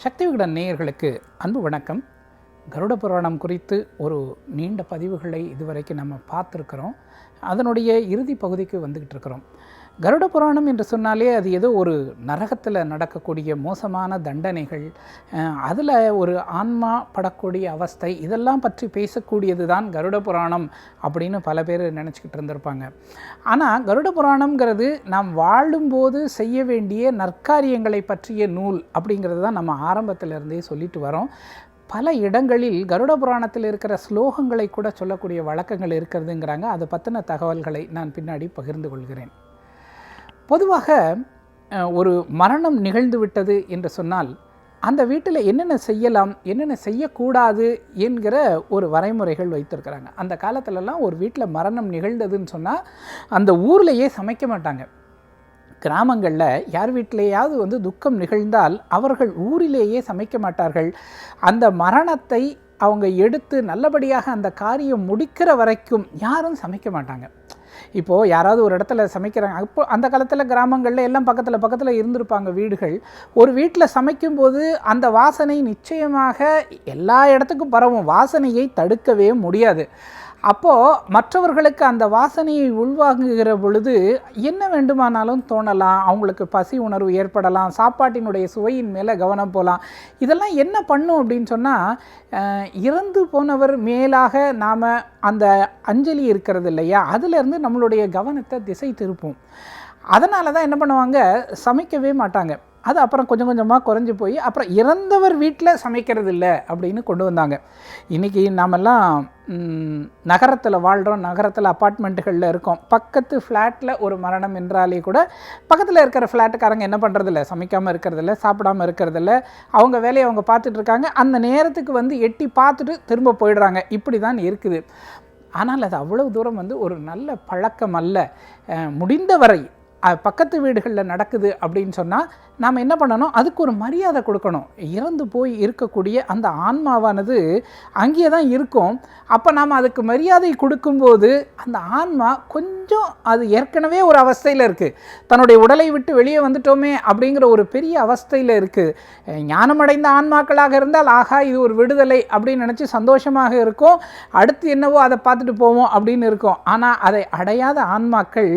சக்தி விகடன் நேயர்களுக்கு அன்பு வணக்கம். கருட புராணம் குறித்து ஒரு நீண்ட பதிவுகளை இதுவரைக்கும் நம்ம பார்த்துருக்கிறோம். அதனுடைய இறுதி பகுதிக்கு வந்துக்கிட்டு இருக்கிறோம். கருட புராணம் என்று சொன்னாலே அது ஏதோ ஒரு நரகத்தில் நடக்கக்கூடிய மோசமான தண்டனைகள், அதில் ஒரு ஆன்மா படக்கூடிய அவஸ்தை, இதெல்லாம் பற்றி பேசக்கூடியது தான் கருட புராணம் அப்படின்னு பல பேர் நினச்சிக்கிட்டு இருந்திருப்பாங்க. ஆனால் கருட புராணம்ங்கிறது நாம் வாழும்போது செய்ய வேண்டிய நற்காரியங்களை பற்றிய நூல் அப்படிங்கிறது தான் நம்ம ஆரம்பத்திலிருந்தே சொல்லிட்டு வரோம். பல இடங்களில் கருட புராணத்தில் இருக்கிற ஸ்லோகங்களை கூட சொல்லக்கூடிய வழக்கங்கள் இருக்கிறதுங்கிறாங்க. அதை பற்றின தகவல்களை நான் பின்னாடி பகிர்ந்து கொள்கிறேன். பொதுவாக ஒரு மரணம் நிகழ்ந்து விட்டது என்று சொன்னால் அந்த வீட்டில் என்னென்ன செய்யலாம், என்னென்ன செய்யக்கூடாது என்கிற ஒரு வரைமுறைகள் வைத்திருக்கிறாங்க. அந்த காலத்திலலாம் ஒரு வீட்டில் மரணம் நிகழ்ந்ததுன்னு சொன்னால் அந்த ஊர்லேயே சமைக்க மாட்டாங்க. கிராமங்களில் யார் வீட்டிலேயாவது துக்கம் நிகழ்ந்தால் அவர்கள் ஊரிலேயே சமைக்க மாட்டார்கள். அந்த மரணத்தை அவங்க எடுத்து நல்லபடியாக அந்த காரியம் முடிக்கிற வரைக்கும் யாரும் சமைக்க மாட்டாங்க. இப்போது யாராவது ஒரு இடத்துல சமைக்கிறாங்க. அப்போ அந்த காலத்தில் கிராமங்களில் எல்லாம் பக்கத்தில் இருந்திருப்பாங்க வீடுகள். ஒரு வீட்டில் சமைக்கும்போது அந்த வாசனை நிச்சயமாக எல்லா இடத்துக்கும் பரவும். வாசனையை தடுக்கவே முடியாது. அப்போது மற்றவர்களுக்கு அந்த வாசனையை உள்வாங்குகிற பொழுது என்ன வேண்டுமானாலும் தோணலாம். அவங்களுக்கு பசி உணர்வு ஏற்படலாம், சாப்பாட்டினுடைய சுவையின் மேலே கவனம் போகலாம். இதெல்லாம் என்ன பண்ணும் அப்படின்னு சொன்னால், இறந்து போனவர் மேலாக நாம் அந்த அஞ்சலி இருக்கிறது இல்லையா, அதிலேருந்து நம்மளுடைய கவனத்தை திசை திருப்போம். அதனால தான் என்ன பண்ணுவாங்க, சமைக்கவே மாட்டாங்க. அது அப்புறம் கொஞ்சம் கொஞ்சமாக குறைஞ்சி போய் அப்புறம் இறந்தவர் வீட்டில் சமைக்கிறது இல்லை அப்படின்னு கொண்டு வந்தாங்க. இன்றைக்கி நாமெல்லாம் நகரத்தில் வாழ்கிறோம், நகரத்தில் அப்பார்ட்மெண்ட்டுகளில் இருக்கோம். பக்கத்து ஃப்ளாட்டில் ஒரு மரணம் என்றாலே கூட பக்கத்தில் இருக்கிற ஃப்ளாட்டுக்காரங்க என்ன பண்ணுறதில்ல, சமைக்காமல் இருக்கிறதில்ல, சாப்பிடாமல் இருக்கிறதில்ல, அவங்க வேலையை அவங்க பார்த்துட்ருக்காங்க. அந்த நேரத்துக்கு எட்டி பார்த்துட்டு திரும்ப போயிடுறாங்க. இப்படி தான் இருக்குது. ஆனால் அது அவ்வளவு தூரம் ஒரு நல்ல பழக்கம் அல்ல. முடிந்தவரை பக்கத்து வீடுகளில் நடக்குது அப்படின்னு சொன்னால் நாம் என்ன பண்ணணும், அதுக்கு ஒரு மரியாதை கொடுக்கணும். இறந்து போய் இருக்கக்கூடிய அந்த ஆன்மாவானது அங்கேயே தான் இருக்கும். அப்போ நாம் அதுக்கு மரியாதை கொடுக்கும்போது அந்த ஆன்மா கொஞ்சம், அது ஏற்கனவே ஒரு அவஸ்தையில் இருக்குது, தன்னுடைய உடலை விட்டு வெளியே வந்துட்டோமே அப்படிங்கிற ஒரு பெரிய அவஸ்தையில் இருக்குது. ஞானமடைந்த ஆன்மாக்களாக இருந்தால் ஆகா இது ஒரு விடுதலை அப்படின்னு நினச்சி சந்தோஷமாக இருக்கும். அடுத்து என்னவோ அதை பார்த்துட்டு போவோம் அப்படின்னு இருக்கும். ஆனால் அதை அடையாத ஆன்மாக்கள்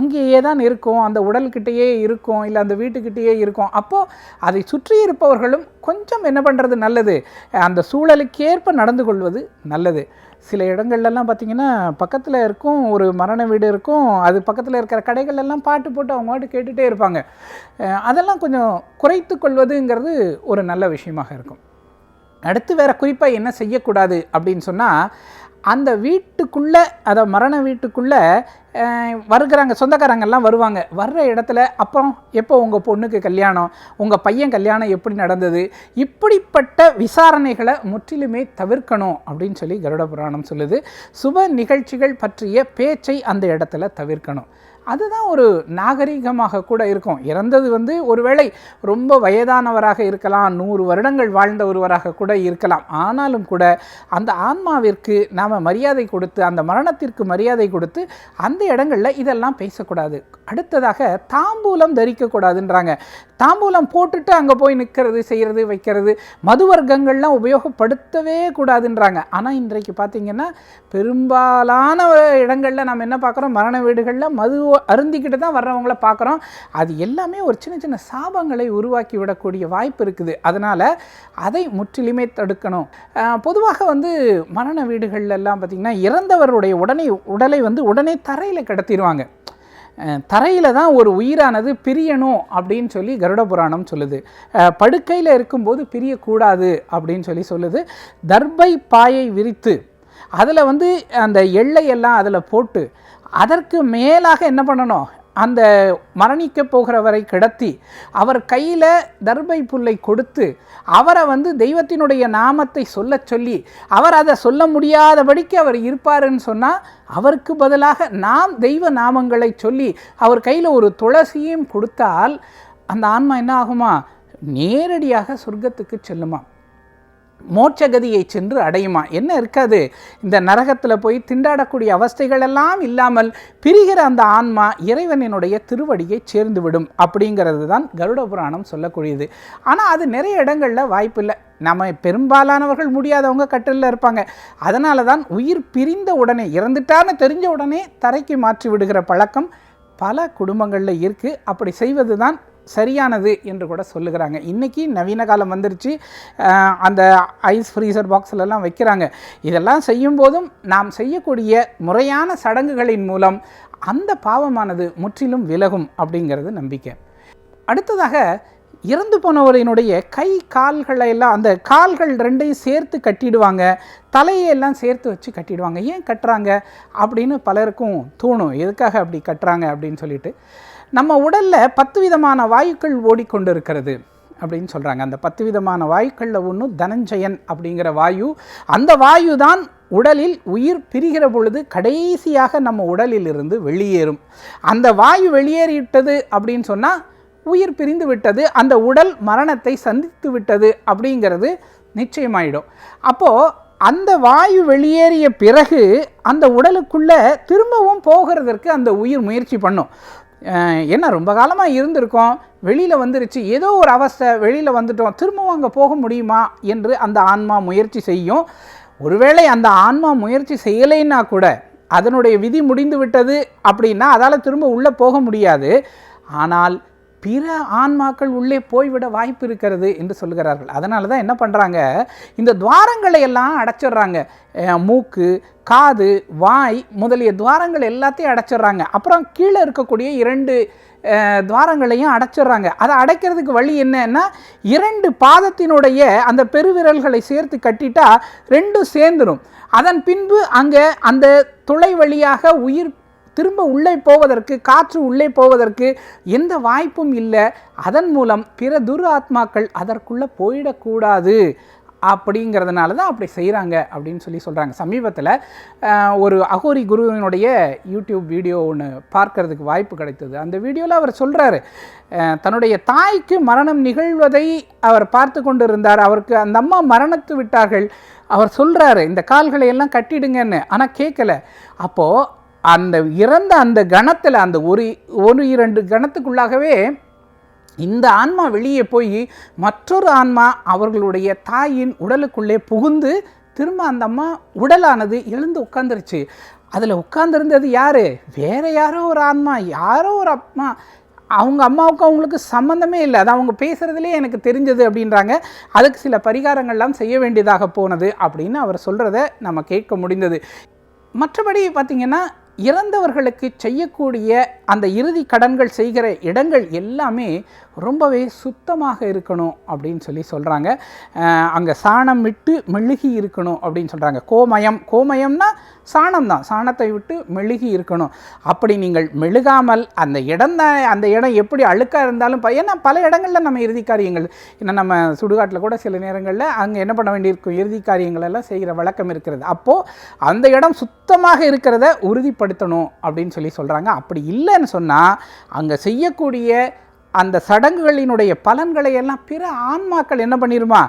அங்கேயே தான் இருக்கும், அந்த உடல்கிட்டேயே இருக்கும், இல்லை அந்த வீட்டுக்கிட்டேயே இருக்கும். அப்போது அதை சுற்றி இருப்பவர்களும் கொஞ்சம் என்ன பண்ணுறது நல்லது, அந்த சூழலுக்கேற்ப நடந்து கொள்வது நல்லது. சில இடங்கள்லாம் பார்த்திங்கன்னா பக்கத்தில் இருக்கும் ஒரு மரண வீடு இருக்கும், அது பக்கத்தில் இருக்கிற கடைகளெல்லாம் பாட்டு போட்டு அவங்க பாட்டு கேட்டுகிட்டே இருப்பாங்க. அதெல்லாம் கொஞ்சம் குறைத்து கொள்வதுங்கிறது ஒரு நல்ல விஷயமாக இருக்கும். அடுத்து வேறு குறிப்பாக என்ன செய்யக்கூடாது அப்படின்னு சொன்னால், அந்த வீட்டுக்குள்ளே, அதை மரண வீட்டுக்குள்ளே வருகிறாங்க சொந்தக்காரங்கள்லாம் வருவாங்க. வர்ற இடத்துல அப்புறம் எப்போ உங்கள் பொண்ணுக்கு கல்யாணம், உங்கள் பையன் கல்யாணம் எப்படி நடந்தது, இப்படிப்பட்ட விசாரணைகளை முற்றிலுமே தவிர்க்கணும் அப்படின்னு சொல்லி கருட புராணம் சொல்லுது. சுப நிகழ்ச்சிகள் பற்றிய பேச்சை அந்த இடத்துல தவிர்க்கணும். அதுதான் ஒரு நாகரீகமாக கூட இருக்கும். இறந்தது ஒருவேளை ரொம்ப வயதானவராக இருக்கலாம், 100 வருடங்கள் வாழ்ந்த ஒருவராக கூட இருக்கலாம். ஆனாலும் கூட அந்த ஆன்மாவிற்கு நாம் மரியாதை கொடுத்து, அந்த மரணத்திற்கு மரியாதை கொடுத்து அந்த இடங்களில் இதெல்லாம் பேசக்கூடாது. அடுத்ததாக தாம்பூலம் தரிக்கக்கூடாதுன்றாங்க. தாம்பூலம் போட்டுட்டு அங்கே போய் நிற்கிறது, செய்கிறது, வைக்கிறது, மது வர்க்கங்கள்லாம் உபயோகப்படுத்தவே கூடாதுன்றாங்க. ஆனால் இன்றைக்கு பார்த்திங்கன்னா பெரும்பாலான இடங்களில் நம்ம என்ன பார்க்குறோம், மரண வீடுகளில் மது அருந்திக்கிட்டு தான் வர்றவங்கள பார்க்குறோம். அது எல்லாமே ஒரு சின்ன சின்ன சாபங்களை உருவாக்கி விடக்கூடிய வாய்ப்பு இருக்குது. அதனால் அதை முற்றிலுமே தடுக்கணும். பொதுவாக மரண வீடுகள்லாம் பார்த்திங்கன்னா இறந்தவருடைய உடலை உடனே தரையில் கிடத்திடுவாங்க. தரையில் தான் ஒரு உயிரானது பிரியணும் அப்படின்னு சொல்லி கருட புராணம் சொல்லுது. படுக்கையில் இருக்கும்போது பிரியக்கூடாது அப்படின்னு சொல்லுது. தர்பை பாயை விரித்து அதில் அந்த எல்லையெல்லாம் அதில் போட்டு அதற்கு மேலாக என்ன பண்ணணும், அந்த மரணிக்க போகிறவரை கிடத்தி அவர் கையில் தர்பை புல்லை கொடுத்து அவரை தெய்வத்தினுடைய நாமத்தை சொல்லி அவர் அதை சொல்ல முடியாதபடிக்கு அவர் இருப்பாருன்னு சொன்னால் அவருக்கு பதிலாக நாம் தெய்வ நாமங்களை சொல்லி அவர் கையில் ஒரு துளசியும் கொடுத்தால் அந்த ஆன்மா என்ன ஆகுமா, நேரடியாக சொர்க்கத்துக்கு செல்லுமா. மோட்சகதியை சென்று அடையுமா. என்ன இருக்காது, இந்த நரகத்தில் போய் திண்டாடக்கூடிய அவஸ்தைகள் எல்லாம் இல்லாமல் பிரிகிற அந்த ஆன்மா இறைவனினுடைய திருவடியை சேர்ந்துவிடும் அப்படிங்கிறது தான் கருட புராணம் சொல்லக்கூடியது. ஆனால் அது நிறைய இடங்களில் வாய்ப்பு இல்லை. நம்ம பெரும்பாலானவர்கள் முடியாதவங்க கட்டிலில் இருப்பாங்க. அதனால தான் உயிர் பிரிந்த உடனே, இறந்துட்டான்னு தெரிஞ்ச உடனே தரைக்கு மாற்றி விடுகிற பழக்கம் பல குடும்பங்களில் இருக்குது. அப்படி செய்வது தான் சரியானது என்று கூட சொல்லுகிறாங்க. இன்றைக்கி நவீன காலம் வந்துருச்சு, அந்த ஐஸ் ஃப்ரீசர் பாக்ஸ்லலாம் வைக்கிறாங்க. இதெல்லாம் செய்யும்போதும் நாம் செய்யக்கூடிய முறையான சடங்குகளின் மூலம் அந்த பாவமானது முற்றிலும் விலகும் அப்படிங்கிறது நம்பிக்கை. அடுத்ததாக இறந்து போனவரினுடைய கை கால்களை எல்லாம், அந்த கால்கள் ரெண்டையும் சேர்த்து கட்டிடுவாங்க, தலையெல்லாம் சேர்த்து வச்சு கட்டிடுவாங்க. ஏன் கட்டுறாங்க அப்படின்னு பலருக்கும் தோணும், எதுக்காக அப்படி கட்டுறாங்க அப்படின்னு சொல்லிட்டு. நம்ம உடலில் 10 விதமான வாயுக்கள் ஓடிக்கொண்டு இருக்கிறது அப்படின்னு சொல்கிறாங்க. அந்த 10 விதமான வாயுக்களில் ஒன்று தனஞ்சயன் அப்படிங்கிற வாயு. அந்த வாயு தான் உடலில் உயிர் பிரிகிற பொழுது கடைசியாக நம்ம உடலிலிருந்து வெளியேறும். அந்த வாயு வெளியேறிவிட்டது அப்படின்னு சொன்னால் உயிர் பிரிந்து விட்டது, அந்த உடல் மரணத்தை சந்தித்து விட்டது அப்படிங்கிறது நிச்சயமாயிடும். அப்போது அந்த வாயு வெளியேறிய பிறகு அந்த உடலுக்குள்ளே திரும்பவும் போகிறதற்கு அந்த உயிர் முயற்சி பண்ணும். ஏன்னா ரொம்ப காலமாக இருந்திருக்கோம், வெளியில் வந்துருச்சு, ஏதோ ஒரு அவஸ்தை, வெளியில் வந்துட்டோம், திரும்பவும் அங்கே போக முடியுமா என்று அந்த ஆன்மா முயற்சி செய்யும். ஒருவேளை அந்த ஆன்மா முயற்சி செய்யலைன்னா கூட அதனுடைய விதி முடிந்து விட்டது அப்படின்னா அதால் திரும்ப உள்ளே போக முடியாது. ஆனால் பிற ஆன்மாக்கள் உள்ளே போய்விட வாய்ப்பு இருக்கிறது என்று சொல்கிறார்கள். அதனால தான் என்ன பண்ணுறாங்க, இந்த துவாரங்களை எல்லாம் அடைச்சிட்றாங்க. மூக்கு, காது, வாய் முதலிய துவாரங்கள் எல்லாத்தையும் அடைச்சிட்றாங்க. அப்புறம் கீழே இருக்கக்கூடிய 2 துவாரங்களையும் அடைச்சிட்றாங்க. அதை அடைக்கிறதுக்கு வழி என்னன்னா, 2 பாதத்தினுடைய அந்த பெருவிரல்களை சேர்த்து கட்டிட்டா 2 சேர்ந்துடும். அதன் பின்பு அங்கே அந்த துளை வழியாக உயிர் திரும்ப உள்ளே போவதற்கு, காற்று உள்ளே போவதற்கு எந்த வாய்ப்பும் இல்லை. அதன் மூலம் பிற துர் ஆத்மாக்கள் அதற்குள்ளே போயிடக்கூடாது அப்படிங்கிறதுனால தான் அப்படி செய்கிறாங்க அப்படின்னு சொல்கிறாங்க. சமீபத்தில் ஒரு அகோரி குருவினுடைய யூடியூப் வீடியோ ஒன்று பார்க்கறதுக்கு வாய்ப்பு கிடைத்தது. அந்த வீடியோவில் அவர் சொல்கிறாரு, தன்னுடைய தாய்க்கு மரணம் நிகழ்வதை அவர் பார்த்து கொண்டு இருந்தார். அவருக்கு அந்த அம்மா மரணத்து விட்டார்கள். அவர் சொல்கிறாரு, இந்த கால்களை எல்லாம் கட்டிடுங்கன்னு. ஆனால் கேட்கல. அப்போது அந்த இறந்த அந்த கணத்தில், அந்த ஒரு 2 கணத்துக்குள்ளாகவே இந்த ஆன்மா வெளியே போய் மற்றொரு ஆன்மா அவர்களுடைய தாயின் உடலுக்குள்ளே புகுந்து திரும்ப அந்த அம்மா உடலானது எழுந்து உட்காந்துருச்சு. அதில் உட்கார்ந்துருந்தது யார், வேறு யாரோ ஒரு ஆன்மா, யாரோ ஒரு அம்மா. அவங்க அம்மாவுக்கு அவங்களுக்கு சம்மந்தமே இல்லை, அது அவங்க பேசுகிறதுலே எனக்கு தெரிஞ்சது அப்படின்றாங்க. அதுக்கு சில பரிகாரங்கள்லாம் செய்ய வேண்டியதாக போனது அப்படின்னு அவர் சொல்கிறத நம்ம கேட்க முடிந்தது. மற்றபடி பார்த்திங்கன்னா, இறந்தவர்களுக்கு செய்யக்கூடிய அந்த இறுதி கடன்கள் செய்கிற இடங்கள் எல்லாமே ரொம்பவே சுத்தமாக இருக்கணும் அப்படின்னு சொல்கிறாங்க. அங்கே சாணம் விட்டு மெழுகி இருக்கணும் அப்படின்னு சொல்கிறாங்க. கோமயம்னா சாணம் தான், சாணத்தை விட்டு மெழுகி இருக்கணும். அப்படி நீங்கள் மெழுகாமல் அந்த இடம் எப்படி அழுக்காக இருந்தாலும், ஏன்னா பல இடங்களில் நம்ம இறுதி காரியங்கள், ஏன்னா நம்ம சுடுகாட்டில் கூட சில நேரங்களில் அங்கே என்ன பண்ண வேண்டியிருக்கும், இறுதி காரியங்கள் எல்லாம் செய்கிற வழக்கம் இருக்கிறது. அப்போது அந்த இடம் சுத்தமாக இருக்கிறத உறுதிப்படுத்தணும் அப்படின்னு சொல்கிறாங்க. அப்படி இல்லைன்னு சொன்னால் அங்கே செய்யக்கூடிய அந்த சடங்குகளினுடைய பலன்களை எல்லாம் பிற ஆன்மாக்கள் என்ன பண்ணிடுமா,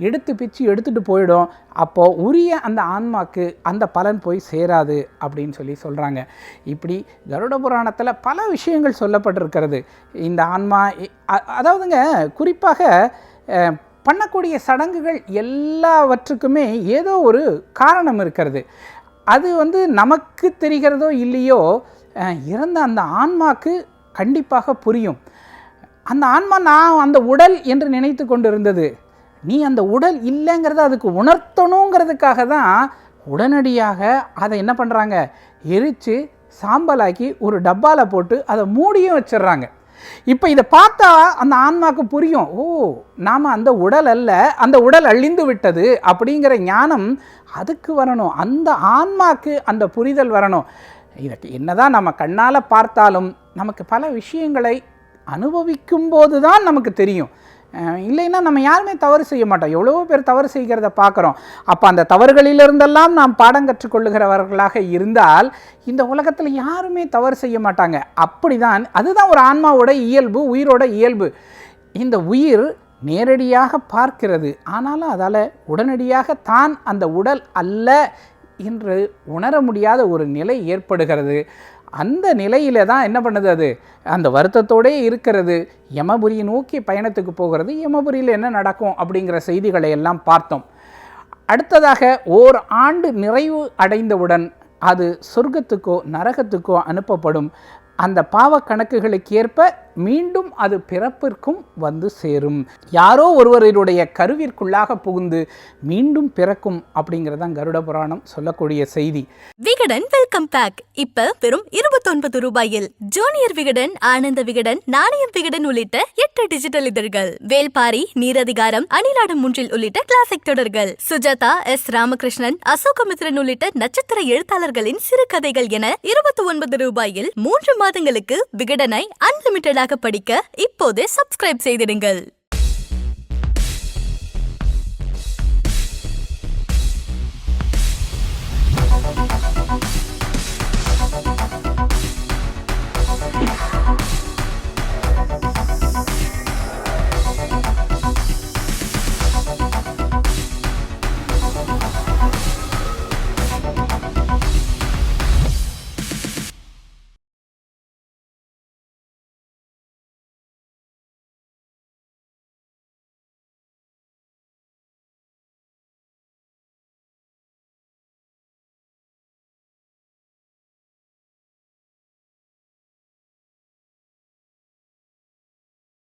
எடுத்து பிச்சு எடுத்துகிட்டு போயிடும். அப்போது உரிய அந்த ஆன்மாக்கு அந்த பலன் போய் சேராது அப்படின்னு சொல்கிறாங்க. இப்படி கருட புராணத்தில் பல விஷயங்கள் சொல்லப்பட்டிருக்கிறது. இந்த ஆன்மா அதாவதுங்க, குறிப்பாக பண்ணக்கூடிய சடங்குகள் எல்லாவற்றுக்குமே ஏதோ ஒரு காரணம் இருக்கிறது. அது நமக்கு தெரிகிறதோ இல்லையோ, இறந்த அந்த ஆன்மாக்கு கண்டிப்பாக புரியும். அந்த ஆன்மா நான் அந்த உடல் என்று நினைத்து கொண்டு இருந்தது, நீ அந்த உடல் இல்லைங்கிறத அதுக்கு உணர்த்தணுங்கிறதுக்காக தான் உடனடியாக அதை என்ன பண்ணுறாங்க, எரித்து சாம்பலாக்கி ஒரு டப்பாவில் போட்டு அதை மூடியும் வச்சிடுறாங்க. இப்போ இதை பார்த்தா அந்த ஆன்மாவுக்கு புரியும், ஓ நாம் அந்த உடல் அல்ல, அந்த உடல் அழிந்து விட்டது அப்படிங்கிற ஞானம் அதுக்கு வரணும். அந்த ஆன்மாக்கு அந்த புரிதல் வரணும். இதற்கு என்னதான் நம்ம கண்ணால் பார்த்தாலும் நமக்கு பல விஷயங்களை அனுபவிக்கும் போது தான் நமக்கு தெரியும். இல்லைன்னா நம்ம யாருமே தவறு செய்ய மாட்டோம். எவ்வளவோ பேர் தவறு செய்கிறத பார்க்குறோம். அப்போ அந்த தவறுகளிலிருந்தெல்லாம் நாம் பாடம் கற்றுக்கொள்ளுகிறவர்களாக இருந்தால் இந்த உலகத்தில் யாருமே தவறு செய்ய மாட்டாங்க. அப்படி தான், அதுதான் ஒரு ஆன்மாவோட இயல்பு, உயிரோட இயல்பு. இந்த உயிர் நேரடியாக பார்க்கிறது. ஆனாலும் அதால் உடனடியாக தான் அந்த உடல் அல்ல என்று உணர முடியாத ஒரு நிலை ஏற்படுகிறது. அந்த நிலையில் தான் என்ன பண்ணுது, அது அந்த வருத்தத்தோடே இருக்கிறது. யமபுரியை நோக்கி பயணத்துக்கு போகிறது. யமபுரியில் என்ன நடக்கும் அப்படிங்கிற செய்திகளை எல்லாம் பார்த்தோம். அடுத்ததாக ஆண்டு நிறைவு அடைந்தவுடன் அது சொர்க்கத்துக்கோ நரகத்துக்கோ அனுப்பப்படும். அந்த பாவ கணக்குகளுக்கு ஏற்ப மீண்டும் அது பிறப்பிற்கும் வந்து சேரும். யாரோ ஒருவருடைய கருவிற்குள்ளாக புகுந்து மீண்டும் பிறக்கும் அப்படிங்கிறதான் கருட புராணம் சொல்லக்கூடிய செய்தி. விகடன் வெல்கம் பேக் இப்ப வெறும் 29 ரூபாயில் ஜூனியர் விகடன், ஆனந்த விகடன், நாணயம் விகடன் உள்ளிட்ட 8 டிஜிட்டல் இதழ்கள், வேல்பாரி, நீரதிகாரம், அணிலாடும் முன்றில் உள்ளிட்ட கிளாசிக் தொடர்கள், சுஜாதா, எஸ். ராமகிருஷ்ணன், அசோகமித்ரன் உள்ளிட்ட நட்சத்திர எழுத்தாளர்களின் சிறுகதைகள் என 29 ரூபாயில் 3 மாதங்களுக்கு விகடனை அன்லிமிட்டடாக படிக்க இப்போதே சப்ஸ்கிரைப் செய்திடுங்கள்.